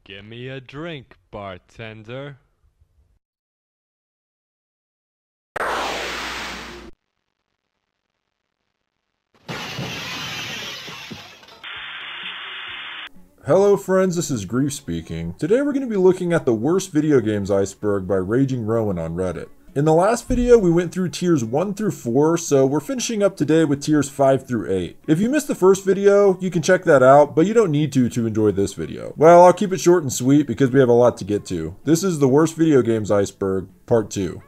Give me a drink, bartender. Hello friends, this is Grief speaking. Today we're going to be looking at the worst video games iceberg by RagingRowen on Reddit. In the last video, we went through tiers 1 through 4, so we're finishing up today with tiers 5 through 8. If you missed the first video, you can check that out, but you don't need to enjoy this video. Well, I'll keep it short and sweet because we have a lot to get to. This is the worst video games iceberg, part 2.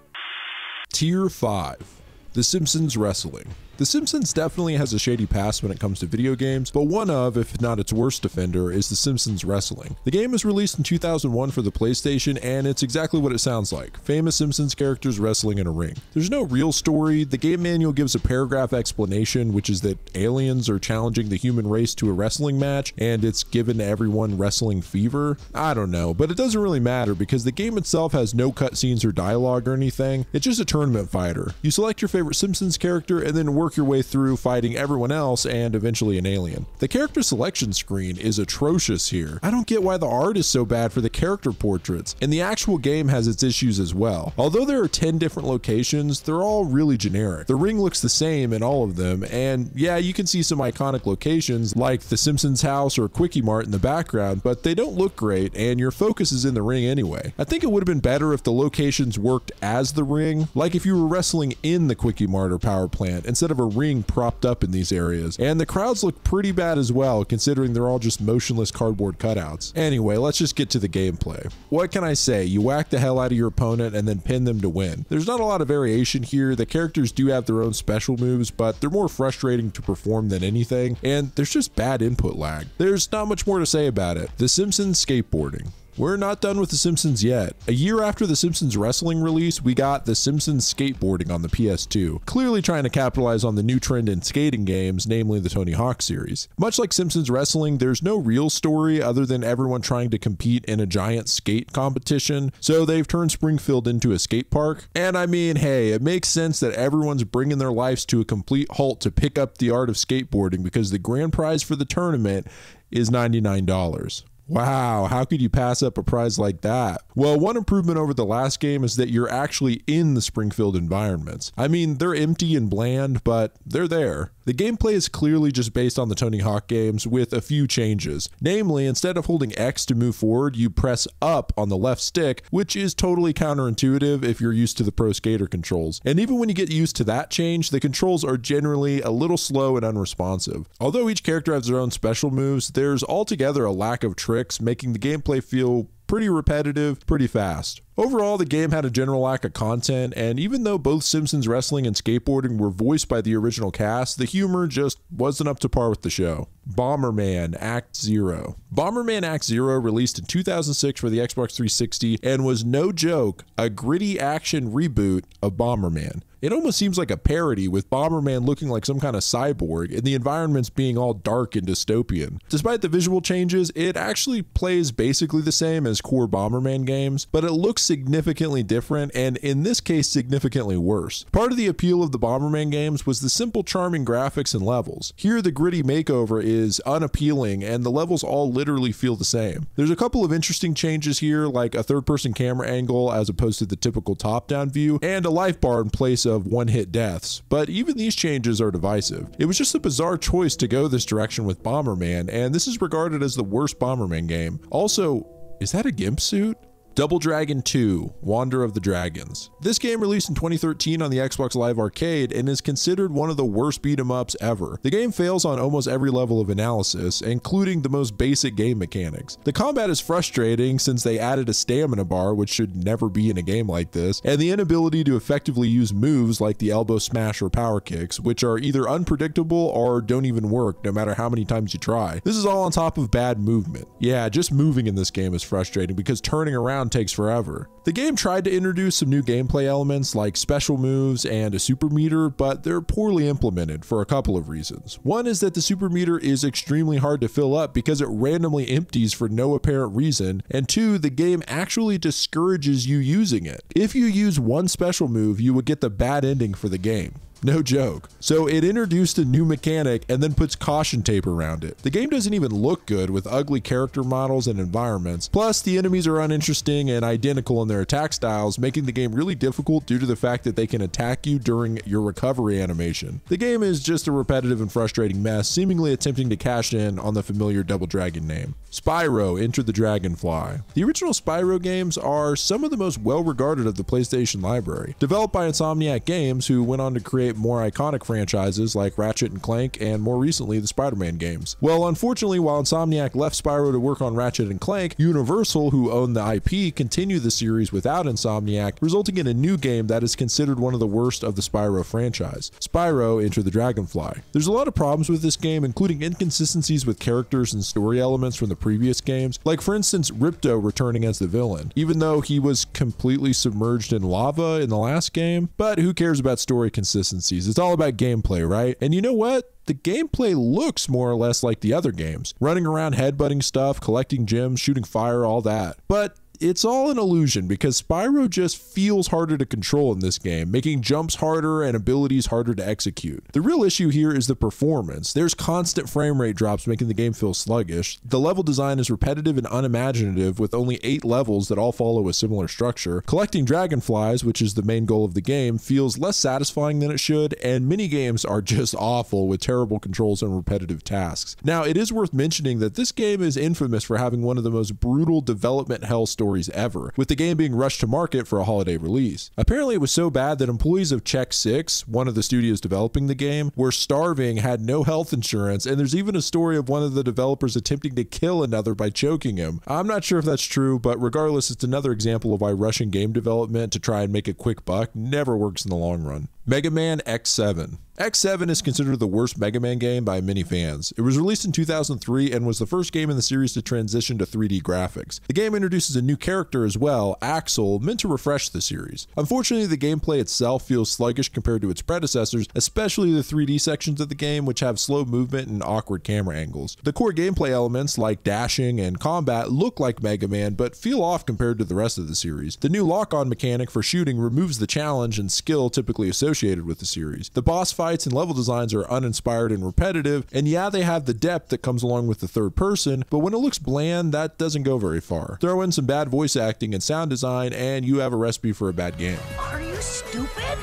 Tier 5. The Simpsons Wrestling. The Simpsons definitely has a shady past when it comes to video games, but one of, if not its worst offender, is The Simpsons Wrestling. The game was released in 2001 for the PlayStation, and it's exactly what it sounds like. Famous Simpsons characters wrestling in a ring. There's no real story. The game manual gives a paragraph explanation, which is that aliens are challenging the human race to a wrestling match, and it's given everyone wrestling fever. I don't know, but it doesn't really matter because the game itself has no cutscenes or dialogue or anything. It's just a tournament fighter. You select your favorite Simpsons character and then work your way through fighting everyone else and eventually an alien. The character selection screen is atrocious here. I don't get why the art is so bad for the character portraits, and the actual game has its issues as well. Although there are 10 different locations, they're all really generic. The ring looks the same in all of them, and yeah, you can see some iconic locations like the Simpsons house or Quickie Mart in the background, but they don't look great and your focus is in the ring anyway. I think it would have been better if the locations worked as the ring, like if you were wrestling in the Quickie Mart or power plant instead of a ring propped up in these areas. And the crowds look pretty bad as well, considering they're all just motionless cardboard cutouts. Anyway, let's just get to the gameplay. What can I say? You whack the hell out of your opponent and then pin them to win. There's not a lot of variation here. The characters do have their own special moves, but they're more frustrating to perform than anything, and there's just bad input lag. There's not much more to say about it. The Simpsons skateboarding. We're not done with The Simpsons yet. A year after The Simpsons Wrestling release, we got The Simpsons Skateboarding on the PS2, clearly trying to capitalize on the new trend in skating games, namely the Tony Hawk series. Much like Simpsons Wrestling, there's no real story other than everyone trying to compete in a giant skate competition, so they've turned Springfield into a skate park. And I mean, hey, it makes sense that everyone's bringing their lives to a complete halt to pick up the art of skateboarding because the grand prize for the tournament is $99. Wow, how could you pass up a prize like that? Well, one improvement over the last game is that you're actually in the Springfield environments. I mean, they're empty and bland, but they're there. The gameplay is clearly just based on the Tony Hawk games with a few changes. Namely, instead of holding X to move forward, you press up on the left stick, which is totally counterintuitive if you're used to the pro skater controls. And even when you get used to that change, the controls are generally a little slow and unresponsive. Although each character has their own special moves, there's altogether a lack of tricks, making the gameplay feel pretty repetitive, pretty fast. Overall, the game had a general lack of content, and even though both Simpsons Wrestling and Skateboarding were voiced by the original cast, the humor just wasn't up to par with the show. Bomberman Act Zero. Bomberman Act Zero released in 2006 for the Xbox 360 and was, no joke, a gritty action reboot of Bomberman. It almost seems like a parody, with Bomberman looking like some kind of cyborg and the environments being all dark and dystopian. Despite the visual changes, it actually plays basically the same as core Bomberman games, but it looks significantly different, and in this case significantly worse. Part of the appeal of the Bomberman games was the simple charming graphics and levels. Here the gritty makeover is unappealing and the levels all literally feel the same. There's a couple of interesting changes here, like a third-person camera angle as opposed to the typical top-down view, and a life bar in place of one-hit deaths, but even these changes are divisive. It was just a bizarre choice to go this direction with Bomberman, and this is regarded as the worst Bomberman game. Also, is that a GIMP suit? Double Dragon 2, Wander of the Dragons. This game released in 2013 on the Xbox Live Arcade and is considered one of the worst beat-em-ups ever. The game fails on almost every level of analysis, including the most basic game mechanics. The combat is frustrating since they added a stamina bar, which should never be in a game like this, and the inability to effectively use moves like the elbow smash or power kicks, which are either unpredictable or don't even work no matter how many times you try. This is all on top of bad movement. Yeah, just moving in this game is frustrating because turning around takes forever. The game tried to introduce some new gameplay elements like special moves and a super meter, but they're poorly implemented for a couple of reasons. One is that the super meter is extremely hard to fill up because it randomly empties for no apparent reason, and two, the game actually discourages you using it. If you use one special move, you would get the bad ending for the game. No joke. So it introduced a new mechanic and then puts caution tape around it. The game doesn't even look good with ugly character models and environments. Plus, the enemies are uninteresting and identical in their attack styles, making the game really difficult due to the fact that they can attack you during your recovery animation. The game is just a repetitive and frustrating mess, seemingly attempting to cash in on the familiar Double Dragon name. Spyro: Enter the Dragonfly. The original Spyro games are some of the most well-regarded of the PlayStation library. Developed by Insomniac Games, who went on to create more iconic franchises like Ratchet & Clank and more recently the Spider-Man games. Well, unfortunately, while Insomniac left Spyro to work on Ratchet & Clank, Universal, who owned the IP, continued the series without Insomniac, resulting in a new game that is considered one of the worst of the Spyro franchise, Spyro: Enter the Dragonfly. There's a lot of problems with this game, including inconsistencies with characters and story elements from the previous games, like for instance Ripto returning as the villain, even though he was completely submerged in lava in the last game. But who cares about story consistencies? It's all about gameplay, right? And you know what? The gameplay looks more or less like the other games. Running around headbutting stuff, collecting gems, shooting fire, all that. But it's all an illusion because Spyro just feels harder to control in this game, making jumps harder and abilities harder to execute. The real issue here is the performance. There's constant frame rate drops making the game feel sluggish. The level design is repetitive and unimaginative with only 8 levels that all follow a similar structure. Collecting dragonflies, which is the main goal of the game, feels less satisfying than it should, and minigames are just awful with terrible controls and repetitive tasks. Now, it is worth mentioning that this game is infamous for having one of the most brutal development hell stories ever, with the game being rushed to market for a holiday release. Apparently it was so bad that employees of Check 6, one of the studios developing the game, were starving, had no health insurance, and there's even a story of one of the developers attempting to kill another by choking him. I'm not sure if that's true, but regardless, it's another example of why rushing game development to try and make a quick buck never works in the long run. Mega Man X7. X7 is considered the worst Mega Man game by many fans. It was released in 2003 and was the first game in the series to transition to 3D graphics. The game introduces a new character as well, Axel, meant to refresh the series. Unfortunately, the gameplay itself feels sluggish compared to its predecessors, especially the 3D sections of the game, which have slow movement and awkward camera angles. The core gameplay elements like dashing and combat look like Mega Man, but feel off compared to the rest of the series. The new lock-on mechanic for shooting removes the challenge and skill typically associated with the series. The boss fights and level designs are uninspired and repetitive, and yeah, they have the depth that comes along with the third person, but when it looks bland, that doesn't go very far. Throw in some bad voice acting and sound design, and you have a recipe for a bad game. Are you stupid?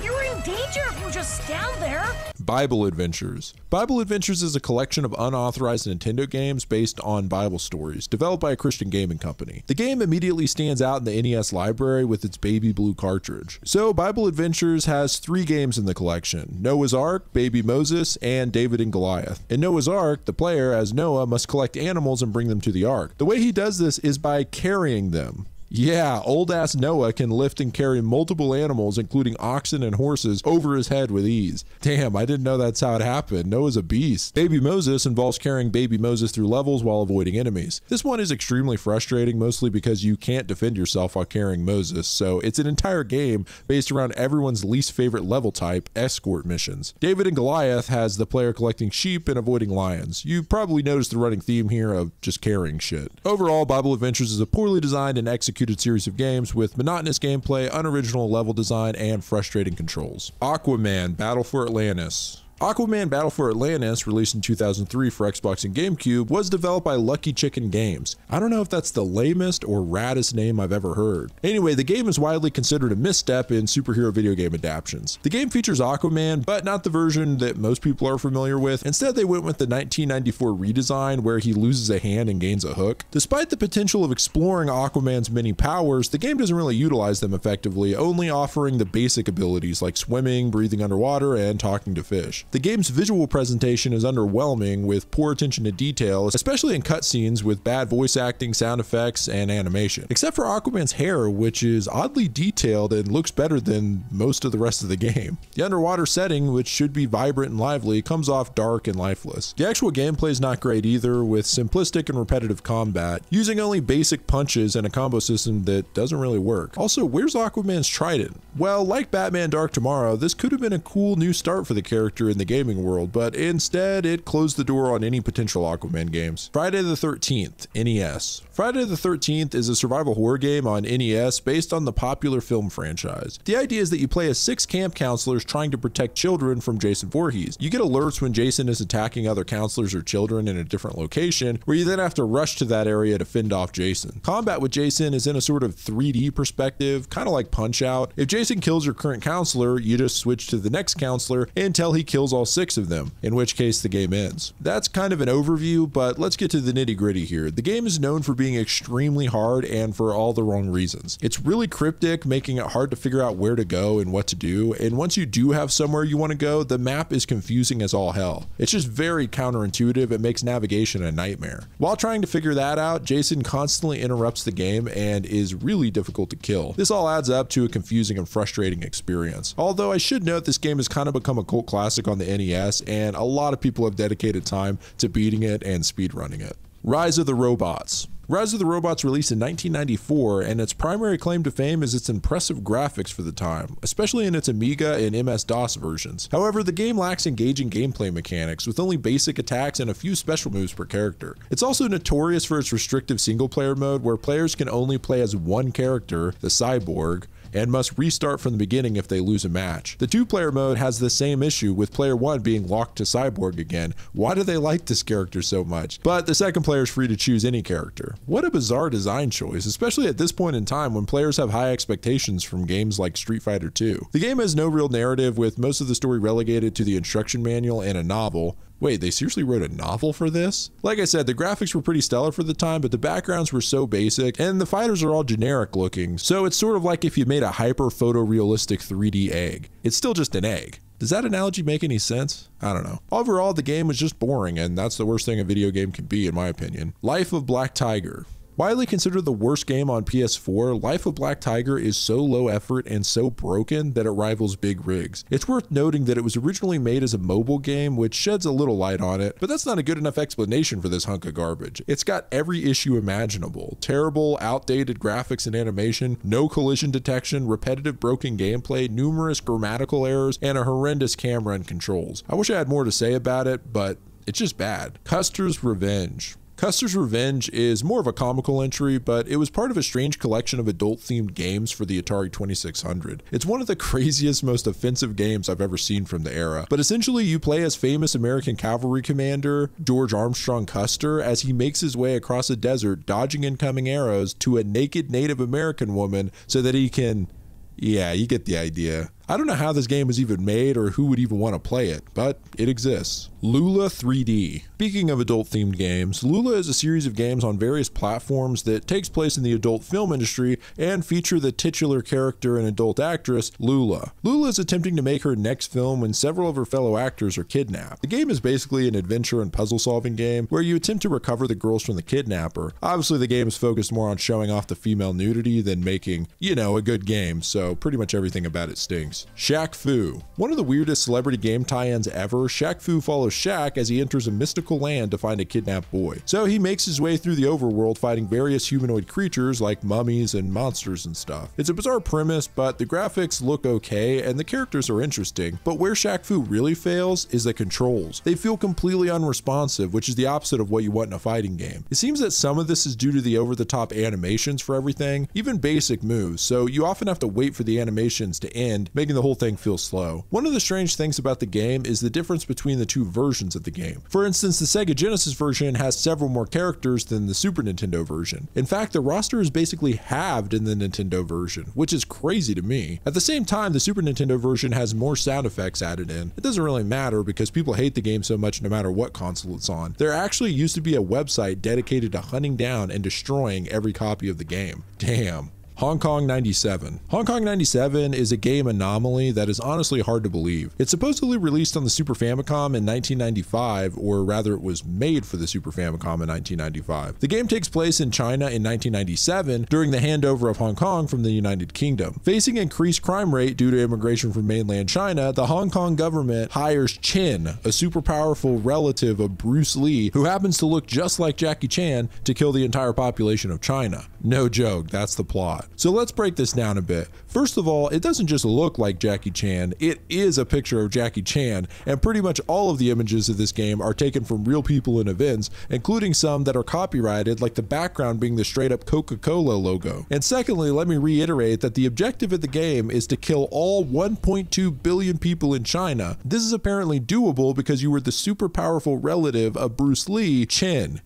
You're in danger if you just stand there. Bible Adventures. Bible Adventures is a collection of unauthorized Nintendo games based on Bible stories, developed by a Christian gaming company. The game immediately stands out in the NES library with its baby blue cartridge. So Bible Adventures has 3 games in the collection: Noah's Ark, Baby Moses, and David and Goliath. In Noah's Ark, the player, as Noah, must collect animals and bring them to the ark. The way he does this is by carrying them. Yeah, old-ass Noah can lift and carry multiple animals, including oxen and horses, over his head with ease. Damn, I didn't know that's how it happened. Noah's a beast. Baby Moses involves carrying baby Moses through levels while avoiding enemies. This one is extremely frustrating, mostly because you can't defend yourself while carrying Moses, so it's an entire game based around everyone's least favorite level type, escort missions. David and Goliath has the player collecting sheep and avoiding lions. You probably noticed the running theme here of just carrying shit. Overall, Bible Adventures is a poorly designed and executed series of games with monotonous gameplay, unoriginal level design, and frustrating controls. Aquaman: Battle for Atlantis. Aquaman Battle for Atlantis, released in 2003 for Xbox and GameCube, was developed by Lucky Chicken Games. I don't know if that's the lamest or raddest name I've ever heard. Anyway, the game is widely considered a misstep in superhero video game adaptations. The game features Aquaman, but not the version that most people are familiar with. Instead, they went with the 1994 redesign where he loses a hand and gains a hook. Despite the potential of exploring Aquaman's many powers, the game doesn't really utilize them effectively, only offering the basic abilities like swimming, breathing underwater, and talking to fish. The game's visual presentation is underwhelming with poor attention to detail, especially in cutscenes with bad voice acting, sound effects, and animation. Except for Aquaman's hair, which is oddly detailed and looks better than most of the rest of the game. The underwater setting, which should be vibrant and lively, comes off dark and lifeless. The actual gameplay is not great either, with simplistic and repetitive combat, using only basic punches and a combo system that doesn't really work. Also, where's Aquaman's trident? Well, like Batman Dark Tomorrow, this could have been a cool new start for the character in the gaming world, but instead it closed the door on any potential Aquaman games. Friday the 13th, NES. Friday the 13th is a survival horror game on NES based on the popular film franchise. The idea is that you play as 6 camp counselors trying to protect children from Jason Voorhees. You get alerts when Jason is attacking other counselors or children in a different location, where you then have to rush to that area to fend off Jason. Combat with Jason is in a sort of 3D perspective, kind of like Punch-Out. If Jason kills your current counselor, you just switch to the next counselor until he kills all 6 of them, in which case the game ends. That's kind of an overview, but let's get to the nitty-gritty here. The game is known for being extremely hard and for all the wrong reasons. It's really cryptic, making it hard to figure out where to go and what to do, and once you do have somewhere you want to go, the map is confusing as all hell. It's just very counterintuitive. It makes navigation a nightmare. While trying to figure that out, Jason constantly interrupts the game and is really difficult to kill. This all adds up to a confusing and frustrating experience. Although I should note this game has kind of become a cult classic on the NES, and a lot of people have dedicated time to beating it and speedrunning it. Rise of the Robots. Rise of the Robots released in 1994, and its primary claim to fame is its impressive graphics for the time, especially in its Amiga and MS-DOS versions. However, the game lacks engaging gameplay mechanics, with only basic attacks and a few special moves per character. It's also notorious for its restrictive single-player mode, where players can only play as one character, the Cyborg, and must restart from the beginning if they lose a match. The 2-player mode has the same issue, with player 1 being locked to Cyborg again. Why do they like this character so much? But the second player is free to choose any character. What a bizarre design choice, especially at this point in time when players have high expectations from games like Street Fighter 2. The game has no real narrative, with most of the story relegated to the instruction manual and a novel. Wait, they seriously wrote a novel for this? Like I said, the graphics were pretty stellar for the time, but the backgrounds were so basic, and the fighters are all generic looking, so it's sort of like if you made a hyper photorealistic 3D egg. It's still just an egg. Does that analogy make any sense? I don't know. Overall, the game was just boring, and that's the worst thing a video game can be, in my opinion. Life of Black Tiger. Widely considered the worst game on PS4, Life of Black Tiger is so low effort and so broken that it rivals Big Rigs. It's worth noting that it was originally made as a mobile game, which sheds a little light on it, but that's not a good enough explanation for this hunk of garbage. It's got every issue imaginable. Terrible, outdated graphics and animation, no collision detection, repetitive broken gameplay, numerous grammatical errors, and a horrendous camera and controls. I wish I had more to say about it, but it's just bad. Custer's Revenge. Custer's Revenge is more of a comical entry, but it was part of a strange collection of adult-themed games for the Atari 2600. It's one of the craziest, most offensive games I've ever seen from the era. But essentially, you play as famous American cavalry commander George Armstrong Custer as he makes his way across a desert, dodging incoming arrows to a naked Native American woman so that he can... Yeah, you get the idea. I don't know how this game was even made or who would even want to play it, but it exists. Lula 3D. Speaking of adult-themed games, Lula is a series of games on various platforms that takes place in the adult film industry and feature the titular character and adult actress, Lula. Lula is attempting to make her next film when several of her fellow actors are kidnapped. The game is basically an adventure and puzzle-solving game where you attempt to recover the girls from the kidnapper. Obviously, the game is focused more on showing off the female nudity than making, you know, a good game, so pretty much everything about it stinks. Shaq Fu. One of the weirdest celebrity game tie-ins ever, Shaq Fu follows Shaq as he enters a mystical land to find a kidnapped boy. So he makes his way through the overworld fighting various humanoid creatures like mummies and monsters and stuff. It's a bizarre premise, but the graphics look okay and the characters are interesting. But where Shaq Fu really fails is the controls. They feel completely unresponsive, which is the opposite of what you want in a fighting game. It seems that some of this is due to the over-the-top animations for everything, even basic moves, so you often have to wait for the animations to end, making the whole thing feel slow. One of the strange things about the game is the difference between the two versions of the game. For instance, the Sega Genesis version has several more characters than the Super Nintendo version. In fact, the roster is basically halved in the Nintendo version, which is crazy to me. At the same time, the Super Nintendo version has more sound effects added in. It doesn't really matter because people hate the game so much no matter what console it's on. There actually used to be a website dedicated to hunting down and destroying every copy of the game. Damn. Hong Kong 97. Hong Kong 97 is a game anomaly that is honestly hard to believe. It's supposedly released on the Super Famicom in 1995, or rather it was made for the Super Famicom in 1995. The game takes place in China in 1997 during the handover of Hong Kong from the United Kingdom. Facing increased crime rate due to immigration from mainland China, the Hong Kong government hires Chin, a super powerful relative of Bruce Lee who happens to look just like Jackie Chan, to kill the entire population of China. No joke, that's the plot. So let's break this down a bit. First of all, it doesn't just look like Jackie Chan, it is a picture of Jackie Chan, and pretty much all of the images of this game are taken from real people and events, including some that are copyrighted, like the background being the straight up Coca-Cola logo. And secondly, let me reiterate that the objective of the game is to kill all 1.2 billion people in China. This is apparently doable because you were the super powerful relative of Bruce Lee, Chen.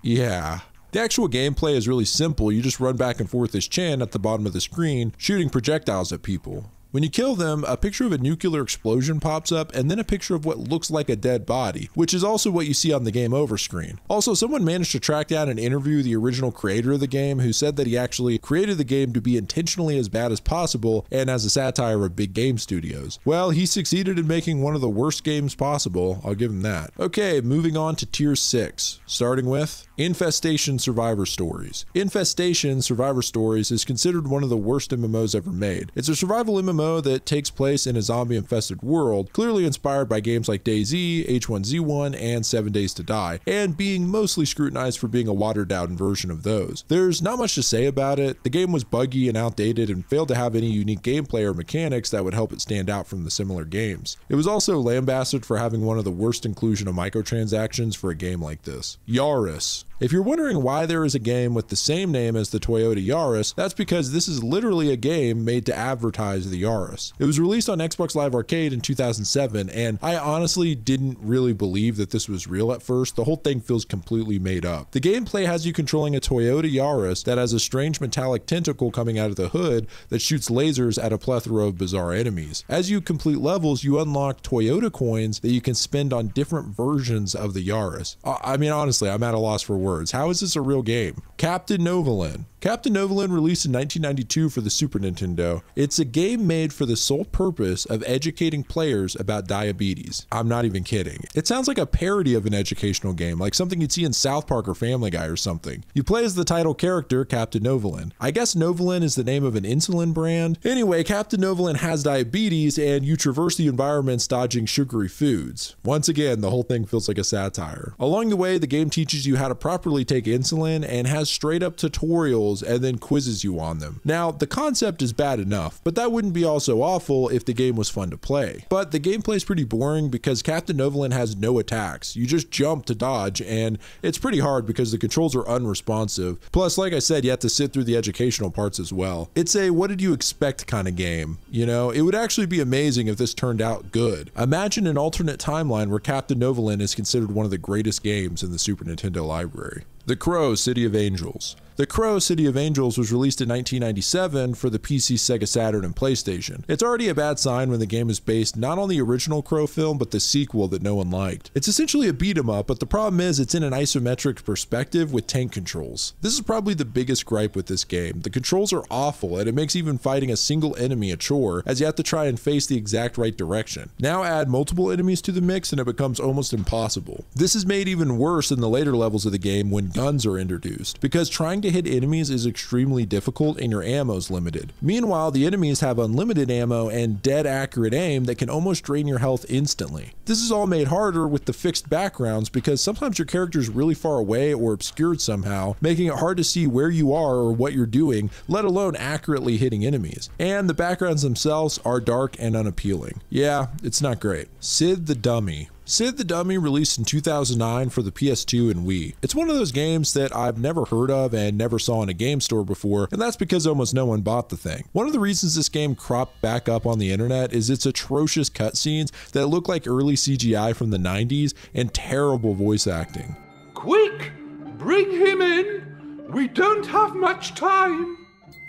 Yeah. The actual gameplay is really simple. You just run back and forth as Chen at the bottom of the screen, shooting projectiles at people. When you kill them, a picture of a nuclear explosion pops up, and then a picture of what looks like a dead body, which is also what you see on the game over screen. Also, someone managed to track down and interview the original creator of the game, who said that he actually created the game to be intentionally as bad as possible and as a satire of big game studios. Well, he succeeded in making one of the worst games possible, I'll give him that. Okay, moving on to Tier 6, starting with Infestation Survivor Stories. Infestation Survivor Stories is considered one of the worst MMOs ever made. It's a survival MMO that takes place in a zombie-infested world, clearly inspired by games like DayZ, H1Z1, and 7 Days to Die, and being mostly scrutinized for being a watered-down version of those. There's not much to say about it. The game was buggy and outdated and failed to have any unique gameplay or mechanics that would help it stand out from the similar games. It was also lambasted for having one of the worst inclusion of microtransactions for a game like this. Yaris. If you're wondering why there is a game with the same name as the Toyota Yaris, that's because this is literally a game made to advertise the Yaris. It was released on Xbox Live Arcade in 2007, and I honestly didn't really believe that this was real at first. The whole thing feels completely made up. The gameplay has you controlling a Toyota Yaris that has a strange metallic tentacle coming out of the hood that shoots lasers at a plethora of bizarre enemies. As you complete levels, you unlock Toyota coins that you can spend on different versions of the Yaris. I mean, honestly, I'm at a loss for words. How is this a real game? Captain Novolin. Captain Novolin released in 1992 for the Super Nintendo. It's a game made for the sole purpose of educating players about diabetes. I'm not even kidding. It sounds like a parody of an educational game, like something you'd see in South Park or Family Guy or something. You play as the title character, Captain Novolin. I guess Novolin is the name of an insulin brand. Anyway, Captain Novolin has diabetes, and you traverse the environments dodging sugary foods. Once again, the whole thing feels like a satire. Along the way, the game teaches you how to properly take insulin and has straight up tutorials and then quizzes you on them. Now, the concept is bad enough, but that wouldn't be all so awful if the game was fun to play. But the gameplay is pretty boring because Captain Novolin has no attacks. You just jump to dodge, and it's pretty hard because the controls are unresponsive. Plus, like I said, you have to sit through the educational parts as well. It's a what did you expect kind of game. You know, it would actually be amazing if this turned out good. Imagine an alternate timeline where Captain Novolin is considered one of the greatest games in the Super Nintendo library. The Crow City of Angels. The Crow City of Angels was released in 1997 for the PC, Sega Saturn, and PlayStation. It's already a bad sign when the game is based not on the original Crow film, but the sequel that no one liked. It's essentially a beat 'em up, but the problem is it's in an isometric perspective with tank controls. This is probably the biggest gripe with this game. The controls are awful, and it makes even fighting a single enemy a chore, as you have to try and face the exact right direction. Now add multiple enemies to the mix and it becomes almost impossible. This is made even worse in the later levels of the game when guns are introduced, because trying to hit enemies is extremely difficult and your ammo's limited. Meanwhile, the enemies have unlimited ammo and dead accurate aim that can almost drain your health instantly. This is all made harder with the fixed backgrounds because sometimes your character is really far away or obscured somehow, making it hard to see where you are or what you're doing, let alone accurately hitting enemies. And the backgrounds themselves are dark and unappealing. Yeah, it's not great. Sid the Dummy. Sid the Dummy released in 2009 for the PS2 and Wii. It's one of those games that I've never heard of and never saw in a game store before, and that's because almost no one bought the thing. One of the reasons this game cropped back up on the internet is its atrocious cutscenes that look like early CGI from the 90s and terrible voice acting. Quick! Bring him in! We don't have much time!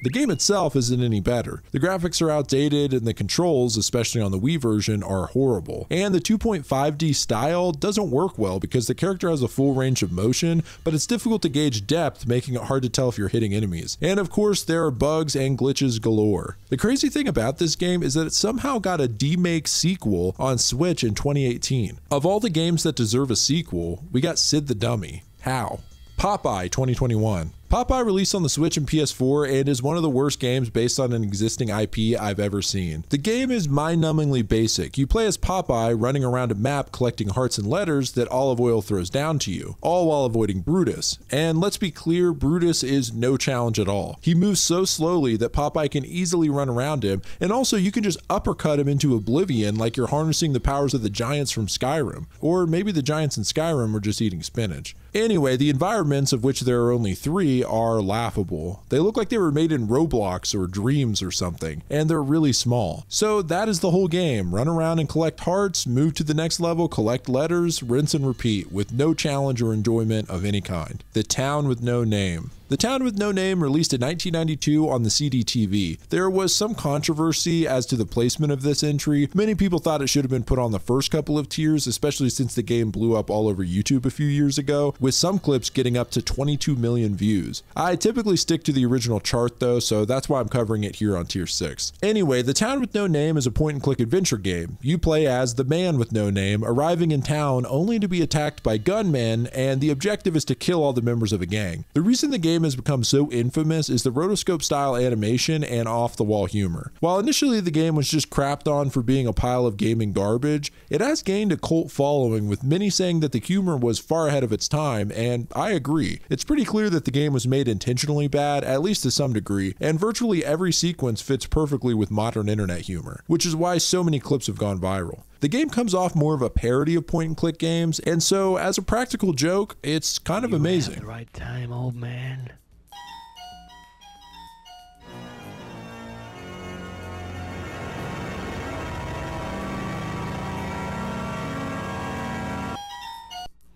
The game itself isn't any better. The graphics are outdated and the controls, especially on the Wii version, are horrible. And the 2.5D style doesn't work well because the character has a full range of motion, but it's difficult to gauge depth, making it hard to tell if you're hitting enemies. And of course, there are bugs and glitches galore. The crazy thing about this game is that it somehow got a demake sequel on Switch in 2018. Of all the games that deserve a sequel, we got Sid the Dummy. How? Popeye 2021. Popeye released on the Switch and PS4 and is one of the worst games based on an existing IP I've ever seen. The game is mind-numbingly basic. You play as Popeye running around a map collecting hearts and letters that Olive Oyl throws down to you, all while avoiding Brutus. And let's be clear, Brutus is no challenge at all. He moves so slowly that Popeye can easily run around him, and also you can just uppercut him into oblivion like you're harnessing the powers of the giants from Skyrim. Or maybe the giants in Skyrim were just eating spinach. Anyway, the environments, of which there are only 3, are laughable. They look like they were made in Roblox or Dreams or something, and they're really small. So that is the whole game. Run around and collect hearts, move to the next level, collect letters, rinse and repeat, with no challenge or enjoyment of any kind. The Town with No Name. The Town with No Name released in 1992 on the CD-TV. There was some controversy as to the placement of this entry. Many people thought it should have been put on the first couple of tiers, especially since the game blew up all over YouTube a few years ago, with some clips getting up to 22 million views. I typically stick to the original chart though, so that's why I'm covering it here on tier 6. Anyway, The Town with No Name is a point-and-click adventure game. You play as the man with no name, arriving in town only to be attacked by gunmen, and the objective is to kill all the members of a gang. The reason the game has become so infamous is the rotoscope style animation and off-the-wall humor. While initially the game was just crapped on for being a pile of gaming garbage, it has gained a cult following, with many saying that the humor was far ahead of its time, and I agree. It's pretty clear that the game was made intentionally bad, at least to some degree, and virtually every sequence fits perfectly with modern internet humor, which is why so many clips have gone viral. The game comes off more of a parody of point-and-click games, and so as a practical joke, it's kind of amazing. The right time, old man.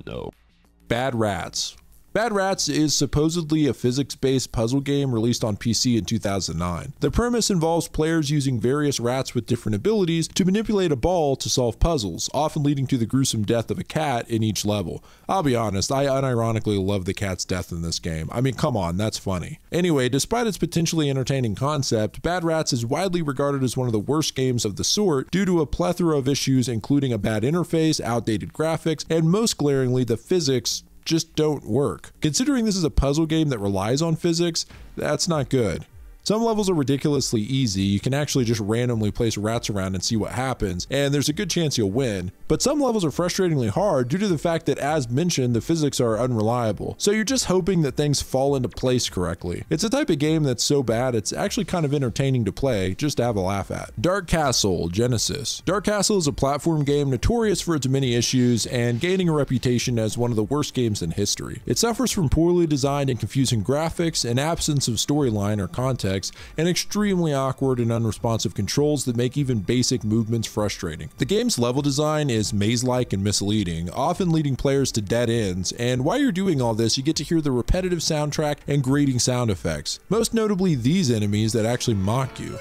No. Bad Rats. Bad Rats is supposedly a physics-based puzzle game released on PC in 2009. The premise involves players using various rats with different abilities to manipulate a ball to solve puzzles, often leading to the gruesome death of a cat in each level. I'll be honest, I unironically love the cat's death in this game. I mean, come on, that's funny. Anyway, despite its potentially entertaining concept, Bad Rats is widely regarded as one of the worst games of the sort due to a plethora of issues, including a bad interface, outdated graphics, and most glaringly, the physics just don't work. Considering this is a puzzle game that relies on physics, that's not good. Some levels are ridiculously easy. You can actually just randomly place rats around and see what happens, and there's a good chance you'll win. But some levels are frustratingly hard due to the fact that, as mentioned, the physics are unreliable. So you're just hoping that things fall into place correctly. It's a type of game that's so bad, it's actually kind of entertaining to play, just to have a laugh at. Dark Castle, Genesis. Dark Castle is a platform game notorious for its many issues and gaining a reputation as one of the worst games in history. It suffers from poorly designed and confusing graphics, an absence of storyline or context, and extremely awkward and unresponsive controls that make even basic movements frustrating. The game's level design is maze-like and misleading, often leading players to dead ends, and while you're doing all this, you get to hear the repetitive soundtrack and grating sound effects, most notably these enemies that actually mock you.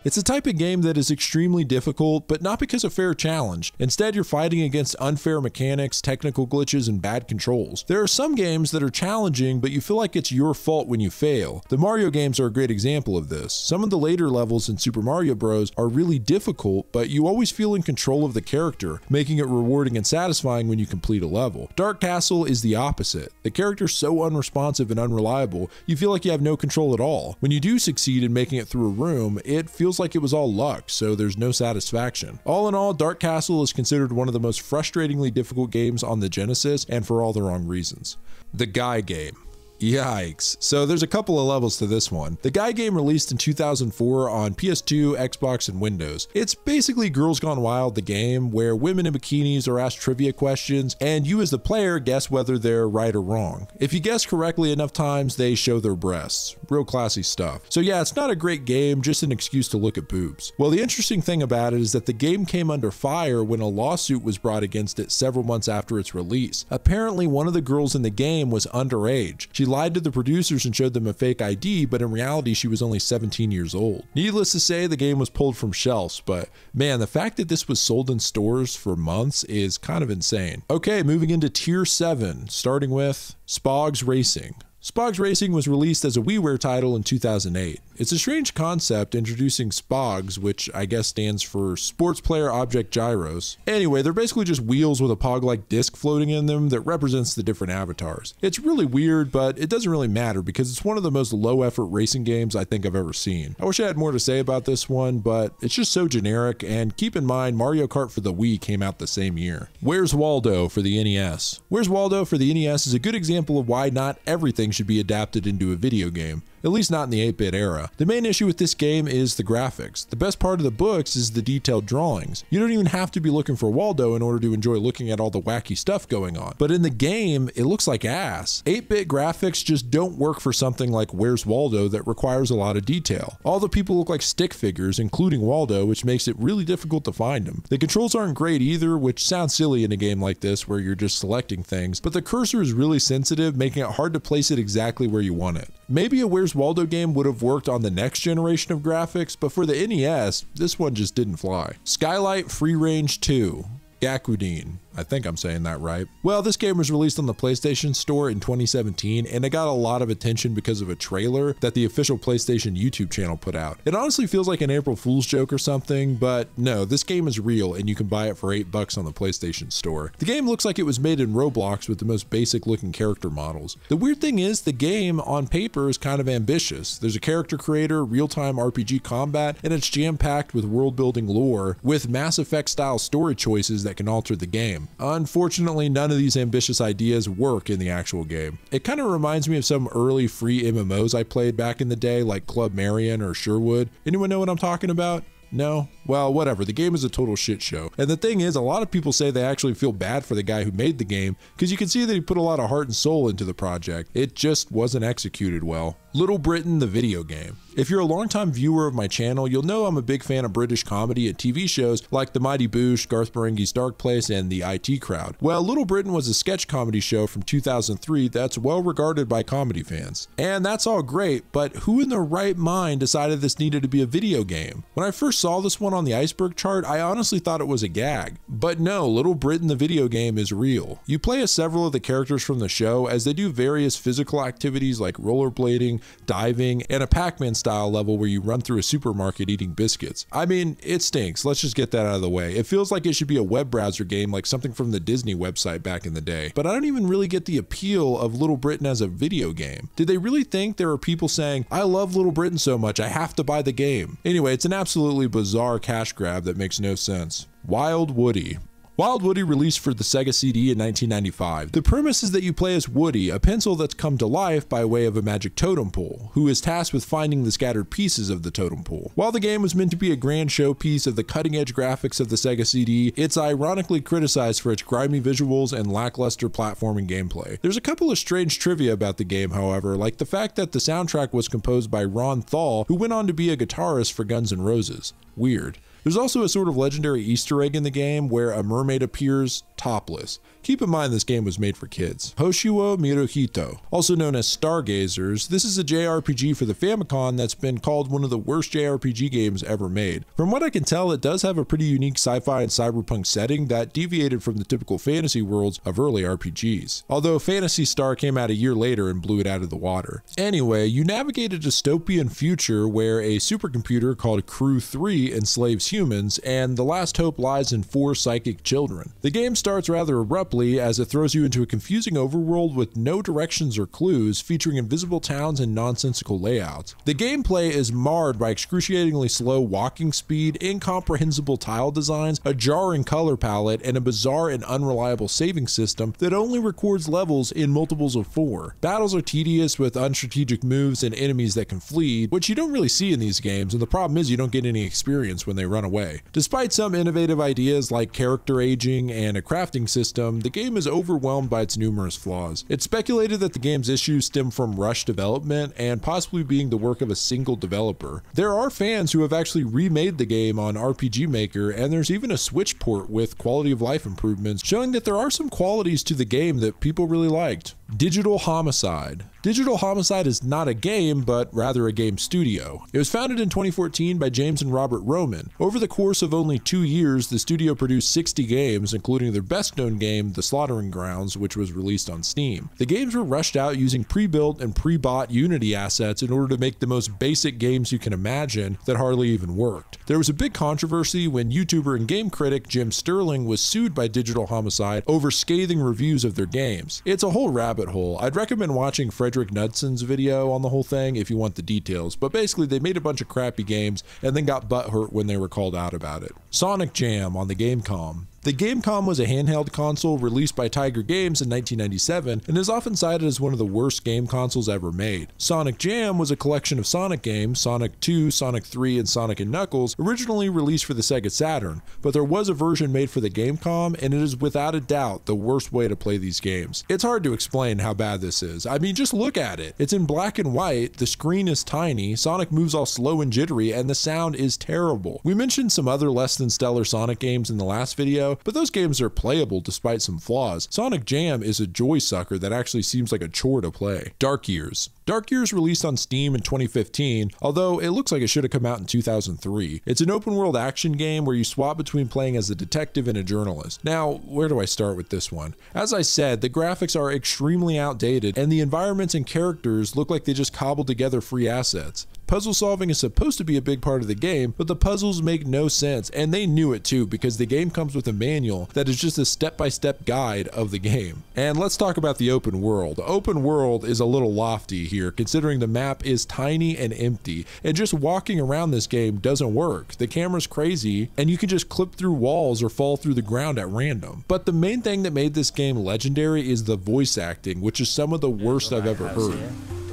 It's a type of game that is extremely difficult, but not because of fair challenge. Instead, you're fighting against unfair mechanics, technical glitches, and bad controls. There are some games that are challenging, but you feel like it's your fault when you fail. The Mario games are a great example of this. Some of the later levels in Super Mario Bros. Are really difficult, but you always feel in control of the character, making it rewarding and satisfying when you complete a level. Dark Castle is the opposite. The character's so unresponsive and unreliable, you feel like you have no control at all. When you do succeed in making it through a room, it feels like it was all luck, so there's no satisfaction. All in all, Dark Castle is considered one of the most frustratingly difficult games on the Genesis, and for all the wrong reasons. The Guy Game. Yikes. So there's a couple of levels to this one. The Guy Game released in 2004 on PS2, Xbox, and Windows. It's basically Girls Gone Wild, the game, where women in bikinis are asked trivia questions, and you as the player guess whether they're right or wrong. If you guess correctly enough times, they show their breasts. Real classy stuff. So yeah, it's not a great game, just an excuse to look at boobs. Well, the interesting thing about it is that the game came under fire when a lawsuit was brought against it several months after its release. Apparently, one of the girls in the game was underage. She lied to the producers and showed them a fake ID, but in reality she was only 17 years old. Needless to say, the game was pulled from shelves, but man, the fact that this was sold in stores for months is kind of insane. Okay, moving into tier 7, starting with Spogs Racing. Spogs Racing was released as a WiiWare title in 2008. It's a strange concept introducing SPOGs, which I guess stands for Sports Player Object Gyros. Anyway, they're basically just wheels with a POG-like disc floating in them that represents the different avatars. It's really weird, but it doesn't really matter because it's one of the most low-effort racing games I think I've ever seen. I wish I had more to say about this one, but it's just so generic, and keep in mind Mario Kart for the Wii came out the same year. Where's Waldo for the NES? Where's Waldo for the NES is a good example of why not everything should be adapted into a video game. At least not in the 8-bit era. The main issue with this game is the graphics. The best part of the books is the detailed drawings. You don't even have to be looking for Waldo in order to enjoy looking at all the wacky stuff going on. But in the game, it looks like ass. 8-bit graphics just don't work for something like Where's Waldo that requires a lot of detail. All the people look like stick figures, including Waldo, which makes it really difficult to find him. The controls aren't great either, which sounds silly in a game like this where you're just selecting things, but the cursor is really sensitive, making it hard to place it exactly where you want it. Maybe a Where's Waldo game would have worked on the next generation of graphics, but for the NES, this one just didn't fly. Skylight Free Range 2. Gakudin. I think I'm saying that right. Well, this game was released on the PlayStation Store in 2017, and it got a lot of attention because of a trailer that the official PlayStation YouTube channel put out. It honestly feels like an April Fool's joke or something, but no, this game is real, and you can buy it for $8 on the PlayStation Store. The game looks like it was made in Roblox with the most basic looking character models. The weird thing is, the game on paper is kind of ambitious. There's a character creator, real-time RPG combat, and it's jam-packed with world-building lore, with Mass Effect style story choices that can alter the game. Unfortunately, none of these ambitious ideas work in the actual game. It kind of reminds me of some early free MMOs I played back in the day, like Club Marion or Sherwood. Anyone know what I'm talking about? No? Well, whatever. The game is a total shit show. And the thing is, a lot of people say they actually feel bad for the guy who made the game because you can see that he put a lot of heart and soul into the project. It just wasn't executed well. Little Britain, the video game. If you're a longtime viewer of my channel, you'll know I'm a big fan of British comedy and TV shows like The Mighty Boosh, Garth Marenghi's Dark Place, and The IT Crowd. Well, Little Britain was a sketch comedy show from 2003 that's well regarded by comedy fans. And that's all great, but who in their right mind decided this needed to be a video game? When I first saw this one on the Iceberg chart, I honestly thought it was a gag. But no, Little Britain the video game is real. You play as several of the characters from the show as they do various physical activities like rollerblading, diving, and a Pac-Man style level where you run through a supermarket eating biscuits. I mean, it stinks. Let's just get that out of the way. It feels like it should be a web browser game like something from the Disney website back in the day. But I don't even really get the appeal of Little Britain as a video game. Did they really think there are people saying, I love Little Britain so much, I have to buy the game? Anyway, it's an absolutely bizarre cash grab that makes no sense. Wild Woody. Wild Woody released for the Sega CD in 1995. The premise is that you play as Woody, a pencil that's come to life by way of a magic totem pole, who is tasked with finding the scattered pieces of the totem pole. While the game was meant to be a grand showpiece of the cutting-edge graphics of the Sega CD, it's ironically criticized for its grimy visuals and lackluster platforming gameplay. There's a couple of strange trivia about the game, however, like the fact that the soundtrack was composed by Ron Thal, who went on to be a guitarist for Guns N' Roses. Weird. There's also a sort of legendary Easter egg in the game where a mermaid appears topless. Keep in mind this game was made for kids. Hoshiwo Mirohito, also known as Stargazers, this is a JRPG for the Famicom that's been called one of the worst JRPG games ever made. From what I can tell, it does have a pretty unique sci-fi and cyberpunk setting that deviated from the typical fantasy worlds of early RPGs. Although Phantasy Star came out a year later and blew it out of the water. Anyway, you navigate a dystopian future where a supercomputer called Crew 3 enslaves humans, and the last hope lies in 4 psychic children. The game starts rather abruptly as it throws you into a confusing overworld with no directions or clues, featuring invisible towns and nonsensical layouts. The gameplay is marred by excruciatingly slow walking speed, incomprehensible tile designs, a jarring color palette, and a bizarre and unreliable saving system that only records levels in multiples of 4. Battles are tedious with unstrategic moves and enemies that can flee, which you don't really see in these games, and the problem is you don't get any experience when they run away. Despite some innovative ideas like character aging and a crafting system, the game is overwhelmed by its numerous flaws. It's speculated that the game's issues stem from rushed development and possibly being the work of a single developer. There are fans who have actually remade the game on RPG Maker, and there's even a Switch port with quality of life improvements showing that there are some qualities to the game that people really liked. Digital Homicide. Digital Homicide is not a game, but rather a game studio. It was founded in 2014 by James and Robert Roman. Over Over the course of only 2 years, the studio produced 60 games, including their best-known game, The Slaughtering Grounds, which was released on Steam. The games were rushed out using pre-built and pre-bought Unity assets in order to make the most basic games you can imagine that hardly even worked. There was a big controversy when YouTuber and game critic Jim Sterling was sued by Digital Homicide over scathing reviews of their games. It's a whole rabbit hole. I'd recommend watching Frederick Knudson's video on the whole thing if you want the details, but basically they made a bunch of crappy games and then got butthurt when they were called out about it. Sonic Jam on the Gamecom. The Gamecom was a handheld console released by Tiger Games in 1997 and is often cited as one of the worst game consoles ever made. Sonic Jam was a collection of Sonic games, Sonic 2, Sonic 3, and Sonic & Knuckles, originally released for the Sega Saturn, but there was a version made for the Gamecom, and it is without a doubt the worst way to play these games. It's hard to explain how bad this is. I mean, just look at it. It's in black and white, the screen is tiny, Sonic moves all slow and jittery, and the sound is terrible. We mentioned some other less than stellar Sonic games in the last video, but those games are playable despite some flaws. Sonic Jam is a joy sucker that actually seems like a chore to play. Dark Years. Dark Years released on Steam in 2015, although it looks like it should have come out in 2003. It's an open world action game where you swap between playing as a detective and a journalist. Now, where do I start with this one? As I said, the graphics are extremely outdated, and the environments and characters look like they just cobbled together free assets. Puzzle solving is supposed to be a big part of the game, but the puzzles make no sense, and they knew it too because the game comes with a manual that is just a step-by-step guide of the game. And let's talk about the open world. The open world is a little lofty here, considering the map is tiny and empty, and just walking around this game doesn't work. The camera's crazy, and you can just clip through walls or fall through the ground at random. But the main thing that made this game legendary is the voice acting, which is some of the worst I've ever heard.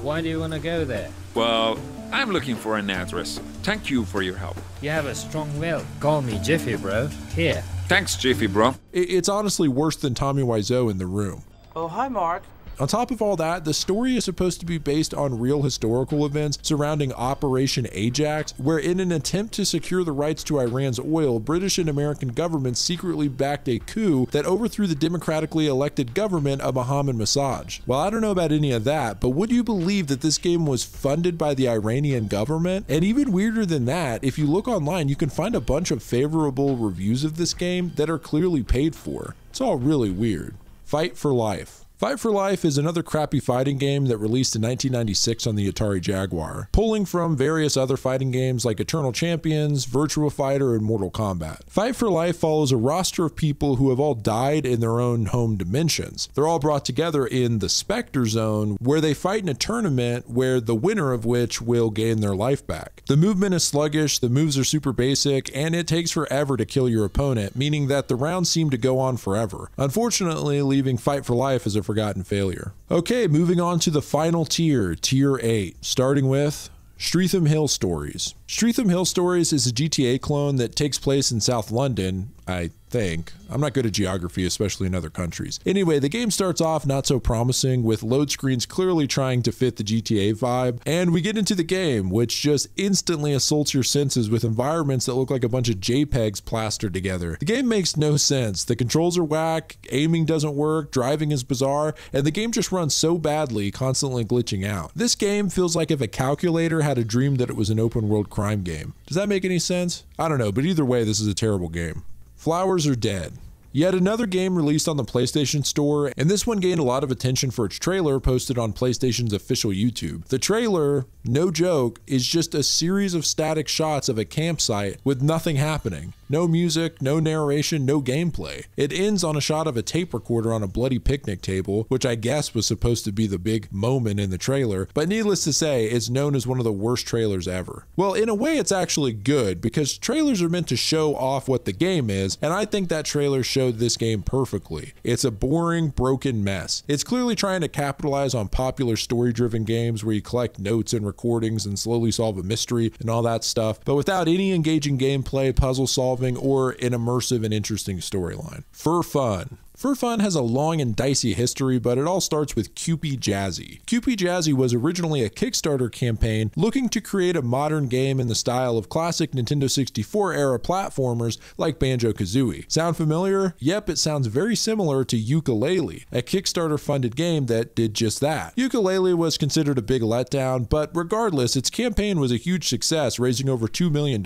Why do you want to go there? Well, I'm looking for an address. Thank you for your help. You have a strong will. Call me Jiffy, bro. Here. Thanks, Jiffy, bro. It's honestly worse than Tommy Wiseau in The Room. Oh, hi, Mark. On top of all that, the story is supposed to be based on real historical events surrounding Operation Ajax, where in an attempt to secure the rights to Iran's oil, British and American governments secretly backed a coup that overthrew the democratically elected government of Mohammad Mossadegh. Well, I don't know about any of that, but would you believe that this game was funded by the Iranian government? And even weirder than that, if you look online, you can find a bunch of favorable reviews of this game that are clearly paid for. It's all really weird. Fight for Life. Fight for Life is another crappy fighting game that released in 1996 on the Atari Jaguar, pulling from various other fighting games like Eternal Champions, Virtua Fighter, and Mortal Kombat. Fight for Life follows a roster of people who have all died in their own home dimensions. They're all brought together in the Spectre Zone, where they fight in a tournament where the winner of which will gain their life back. The movement is sluggish, the moves are super basic, and it takes forever to kill your opponent, meaning that the rounds seem to go on forever. Unfortunately, leaving Fight for Life as a forgotten failure. Okay, moving on to the final tier, Tier 8, starting with Streatham Hill Stories. Streatham Hill Stories is a GTA clone that takes place in South London, I think. I'm not good at geography, especially in other countries. Anyway, the game starts off not so promising, with load screens clearly trying to fit the GTA vibe, and we get into the game, which just instantly assaults your senses with environments that look like a bunch of JPEGs plastered together. The game makes no sense. The controls are whack, aiming doesn't work, driving is bizarre, and the game just runs so badly, constantly glitching out. This game feels like if a calculator had a dream that it was an open world crime game. Does that make any sense? I don't know, but either way, this is a terrible game. Flowers Are Dead. Yet another game released on the PlayStation Store, and this one gained a lot of attention for its trailer posted on PlayStation's official YouTube. The trailer, no joke, is just a series of static shots of a campsite with nothing happening. No music, no narration, no gameplay. It ends on a shot of a tape recorder on a bloody picnic table, which I guess was supposed to be the big moment in the trailer, but needless to say, it's known as one of the worst trailers ever. Well, in a way it's actually good, because trailers are meant to show off what the game is, and I think that trailer showed this game perfectly. It's a boring, broken mess. It's clearly trying to capitalize on popular story-driven games where you collect notes and recordings and slowly solve a mystery and all that stuff, but without any engaging gameplay, puzzle solving, or an immersive and interesting storyline. For fun. For Fun has a long and dicey history, but it all starts with QP Jazzy. QP Jazzy was originally a Kickstarter campaign looking to create a modern game in the style of classic Nintendo 64 era platformers like Banjo-Kazooie. Sound familiar? Yep, it sounds very similar to Yooka-Laylee, a Kickstarter funded game that did just that. Yooka-Laylee was considered a big letdown, but regardless, its campaign was a huge success, raising over $2 million.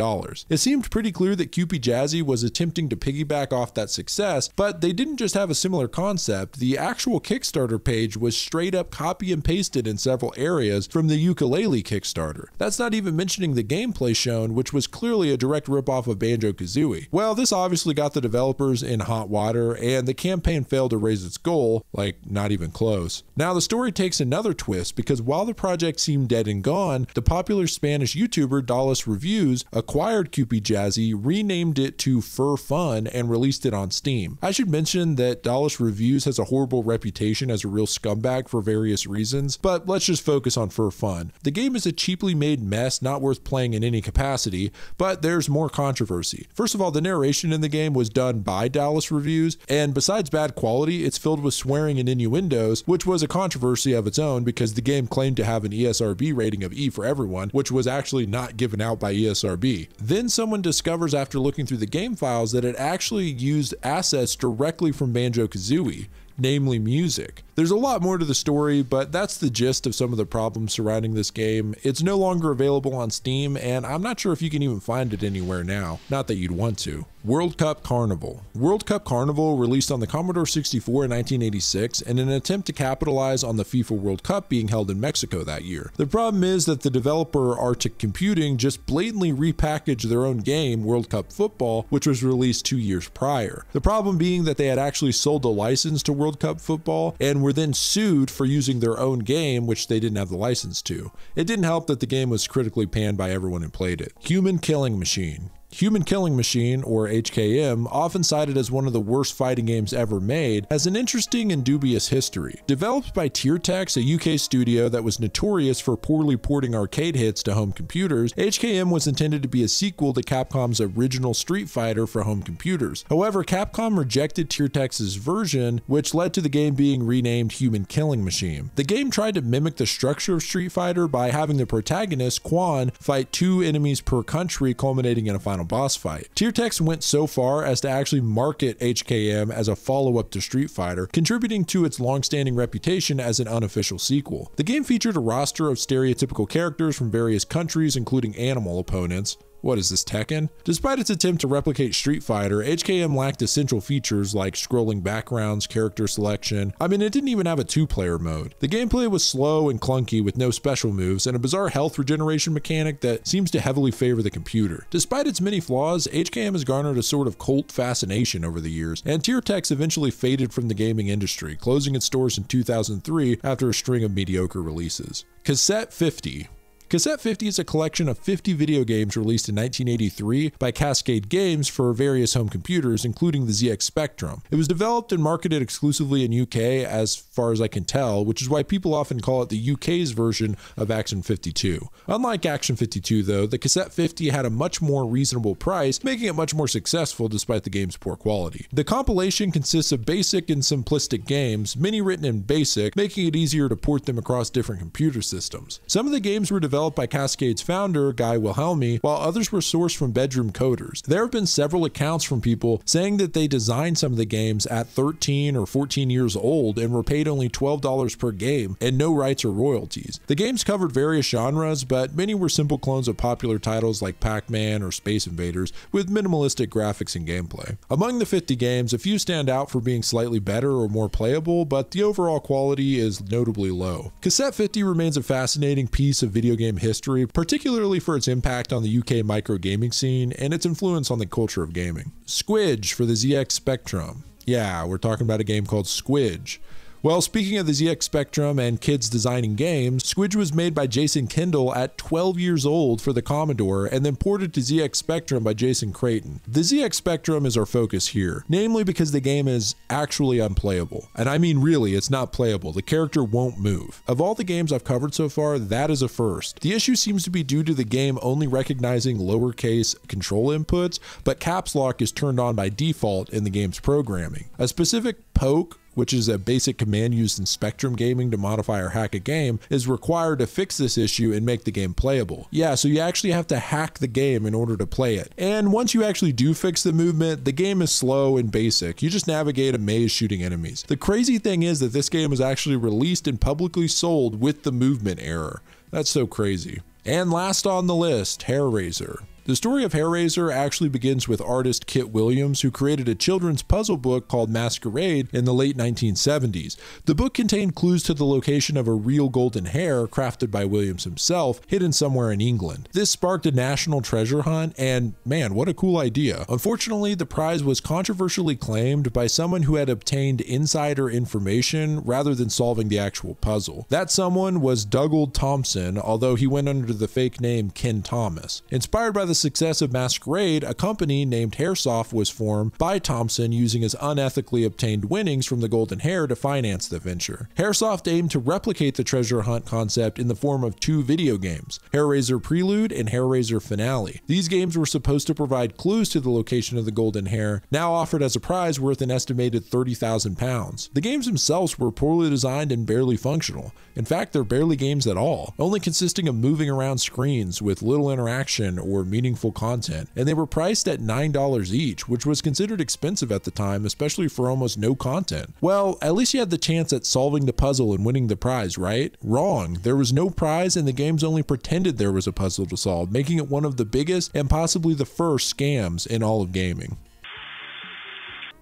It seemed pretty clear that QP Jazzy was attempting to piggyback off that success, but they didn't just have a similar concept. The actual Kickstarter page was straight up copy and pasted in several areas from the Yooka-Laylee Kickstarter. That's not even mentioning the gameplay shown, which was clearly a direct ripoff of Banjo-Kazooie. Well, this obviously got the developers in hot water, and the campaign failed to raise its goal, like not even close. Now the story takes another twist, because while the project seemed dead and gone, the popular Spanish YouTuber Dallas Reviews acquired QP Jazzy, renamed it to For Fun, and released it on Steam. I should mention that Dallas Reviews has a horrible reputation as a real scumbag for various reasons, but let's just focus on For Fun. The game is a cheaply made mess not worth playing in any capacity, but there's more controversy. First of all, the narration in the game was done by Dallas Reviews, and besides bad quality, it's filled with swearing and innuendos, which was a controversy of its own because the game claimed to have an ESRB rating of E for everyone, which was actually not given out by ESRB. Then someone discovers after looking through the game files that it actually used assets directly from Banjo-Kazooie, namely music. There's a lot more to the story, but that's the gist of some of the problems surrounding this game. It's no longer available on Steam, and I'm not sure if you can even find it anywhere now. Not that you'd want to. World Cup Carnival. World Cup Carnival released on the Commodore 64 in 1986 in an attempt to capitalize on the FIFA World Cup being held in Mexico that year. The problem is that the developer Arctic Computing just blatantly repackaged their own game, World Cup Football, which was released 2 years prior. The problem being that they had actually sold the license to World Cup Football and were then sued for using their own game, which they didn't have the license to. It didn't help that the game was critically panned by everyone who played it. Human Killing Machine. Human Killing Machine, or HKM, often cited as one of the worst fighting games ever made, has an interesting and dubious history. Developed by Tiertex, a UK studio that was notorious for poorly porting arcade hits to home computers, HKM was intended to be a sequel to Capcom's original Street Fighter for home computers. However, Capcom rejected Tiertex's version, which led to the game being renamed Human Killing Machine. The game tried to mimic the structure of Street Fighter by having the protagonist, Quan, fight 2 enemies per country, culminating in a final boss fight. Tiertex went so far as to actually market HKM as a follow-up to Street Fighter, contributing to its long-standing reputation as an unofficial sequel. The game featured a roster of stereotypical characters from various countries, including animal opponents. What is this, Tekken? Despite its attempt to replicate Street Fighter, HKM lacked essential features like scrolling backgrounds, character selection. I mean, it didn't even have a 2-player mode. The gameplay was slow and clunky with no special moves and a bizarre health regeneration mechanic that seems to heavily favor the computer. Despite its many flaws, HKM has garnered a sort of cult fascination over the years, and Tiertex eventually faded from the gaming industry, closing its doors in 2003 after a string of mediocre releases. Cassette 50. Cassette 50 is a collection of 50 video games released in 1983 by Cascade Games for various home computers, including the ZX Spectrum. It was developed and marketed exclusively in UK, as far as I can tell, which is why people often call it the UK's version of Action 52. Unlike Action 52, though, the Cassette 50 had a much more reasonable price, making it much more successful despite the game's poor quality. The compilation consists of basic and simplistic games, many written in BASIC, making it easier to port them across different computer systems. Some of the games were developed by Cascade's founder, Guy Wilhelmy, while others were sourced from bedroom coders. There have been several accounts from people saying that they designed some of the games at 13 or 14 years old and were paid only $12 per game and no rights or royalties. The games covered various genres, but many were simple clones of popular titles like Pac-Man or Space Invaders with minimalistic graphics and gameplay. Among the 50 games, a few stand out for being slightly better or more playable, but the overall quality is notably low. Cassette 50 remains a fascinating piece of video game history, particularly for its impact on the UK microgaming scene and its influence on the culture of gaming. Squidge for the ZX Spectrum. Yeah, we're talking about a game called Squidge. Well, speaking of the ZX Spectrum and kids designing games, Squidge was made by Jason Kendall at 12 years old for the Commodore and then ported to ZX Spectrum by Jason Creighton. The ZX Spectrum is our focus here, namely because the game is actually unplayable. And I mean really, it's not playable. The character won't move. Of all the games I've covered so far, that is a first. The issue seems to be due to the game only recognizing lowercase control inputs, but caps lock is turned on by default in the game's programming. A specific poke, which is a basic command used in Spectrum gaming to modify or hack a game, is required to fix this issue and make the game playable. Yeah, so you actually have to hack the game in order to play it. And once you actually do fix the movement, the game is slow and basic. You just navigate a maze shooting enemies. The crazy thing is that this game was actually released and publicly sold with the movement error. That's so crazy. And last on the list, Hairraiser. The story of Hairraiser actually begins with artist Kit Williams, who created a children's puzzle book called Masquerade in the late 1970s. The book contained clues to the location of a real golden hair crafted by Williams himself, hidden somewhere in England. This sparked a national treasure hunt, and man, what a cool idea. Unfortunately, the prize was controversially claimed by someone who had obtained insider information rather than solving the actual puzzle. That someone was Dougald Thompson, although he went under the fake name Ken Thomas. Inspired by the success of Masquerade, a company named Hairsoft was formed by Thompson using his unethically obtained winnings from the golden hair to finance the venture. Hairsoft aimed to replicate the treasure hunt concept in the form of 2 video games, Hairraiser Prelude and Hairraiser Finale. These games were supposed to provide clues to the location of the golden hair, now offered as a prize worth an estimated £30,000. The games themselves were poorly designed and barely functional. In fact, they're barely games at all, only consisting of moving around screens with little interaction or meaningful content, and they were priced at $9 each, which was considered expensive at the time, especially for almost no content. Well, at least you had the chance at solving the puzzle and winning the prize, right? Wrong. There was no prize, and the games only pretended there was a puzzle to solve, making it one of the biggest and possibly the first scams in all of gaming.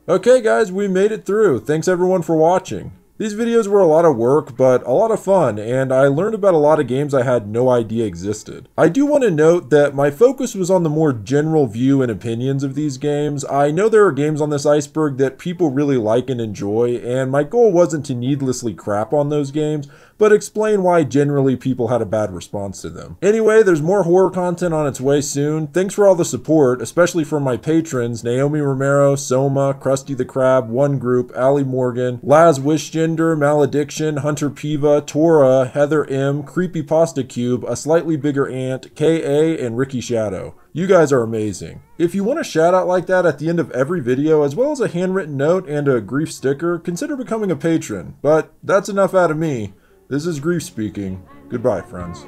Okay guys, we made it through. Thanks everyone for watching. These videos were a lot of work, but a lot of fun, and I learned about a lot of games I had no idea existed. I do want to note that my focus was on the more general view and opinions of these games. I know there are games on this iceberg that people really like and enjoy, and my goal wasn't to needlessly crap on those games, but explain why generally people had a bad response to them. Anyway, there's more horror content on its way soon. Thanks for all the support, especially from my patrons, Naomi Romero, Soma, Krusty the Crab, One Group, Ali Morgan, Laz Wishgender, Malediction, Hunter Piva, Tora, Heather M, Creepypasta Cube, A Slightly Bigger Ant, K.A., and Ricky Shadow. You guys are amazing. If you want a shout out like that at the end of every video, as well as a handwritten note and a Grief sticker, consider becoming a patron. But that's enough out of me. This is Grief speaking. Goodbye, friends.